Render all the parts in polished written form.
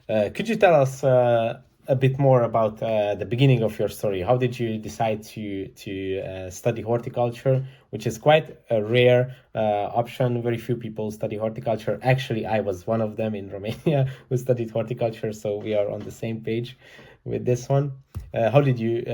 Could you tell us a bit more about the beginning of your story? How did you decide to study horticulture, which is quite a rare option? Very few people study horticulture. Actually, I was one of them in Romania who studied horticulture, so we are on the same page with this one. How did you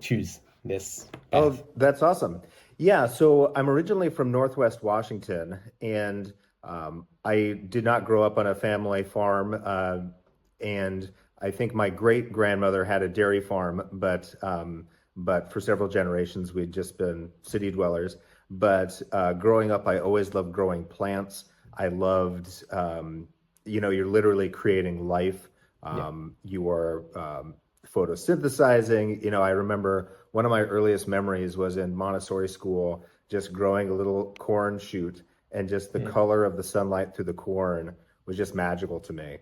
choose this path? Oh, that's awesome. Yeah, so I'm originally from Northwest Washington, and I did not grow up on a family farm. And I think my great grandmother had a dairy farm, but for several generations we'd just been city dwellers. But growing up, I always loved growing plants. I loved, you're literally creating life. Yeah. You are photosynthesizing. I remember one of my earliest memories was in Montessori school, just growing a little corn shoot, and just the color of the sunlight through the corn was just magical to me.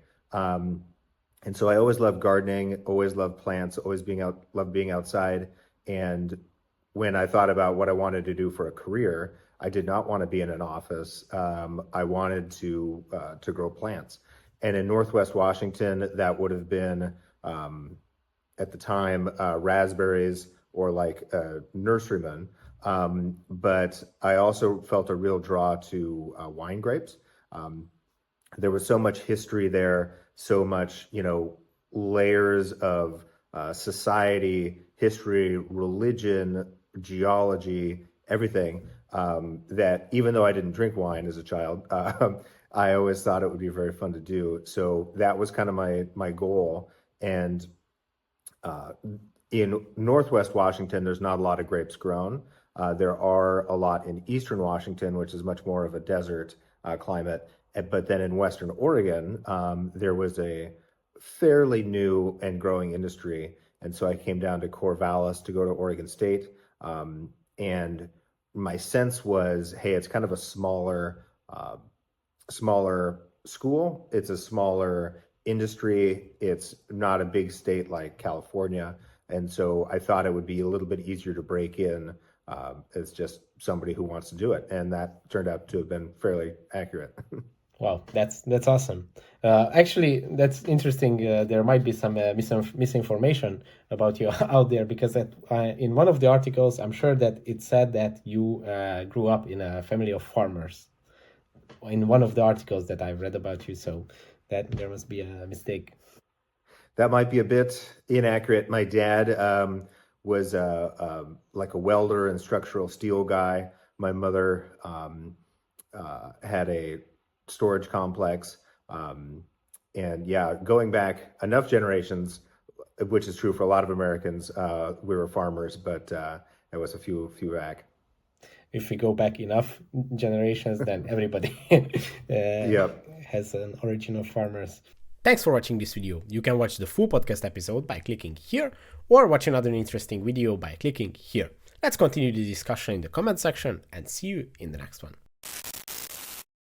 And so I always loved gardening, always loved plants, always loved being outside. And when I thought about what I wanted to do for a career, I did not want to be in an office. I wanted to grow plants. And in Northwest Washington, that would have been at the time raspberries or like nurserymen. But I also felt a real draw to wine grapes. There was so much history there, so much, layers of society, history, religion, geology, everything, that even though I didn't drink wine as a child, I always thought it would be very fun to do. So that was kind of my goal. And in Northwest Washington, there's not a lot of grapes grown. There are a lot in Eastern Washington, which is much more of a desert climate. But then in Western Oregon, there was a fairly new and growing industry. And so I came down to Corvallis to go to Oregon State. And my sense was, hey, it's kind of a smaller school. It's a smaller industry. It's not a big state like California. And so I thought it would be a little bit easier to break in as just somebody who wants to do it. And that turned out to have been fairly accurate. Wow, that's awesome. Actually, that's interesting. There might be some misinformation about you out there because in one of the articles, I'm sure that it said that you grew up in a family of farmers. In one of the articles that I've read about you, so that there must be a mistake. That might be a bit inaccurate. My dad was like a welder and structural steel guy. My mother had a storage complex. And yeah, going back enough generations, which is true for a lot of Americans, we were farmers, but there was a few back. If we go back enough generations, then everybody Yep. has an origin of farmers. Thanks for watching this video. You can watch the full podcast episode by clicking here, or watch another interesting video by clicking here. Let's continue the discussion in the comment section and see you in the next one.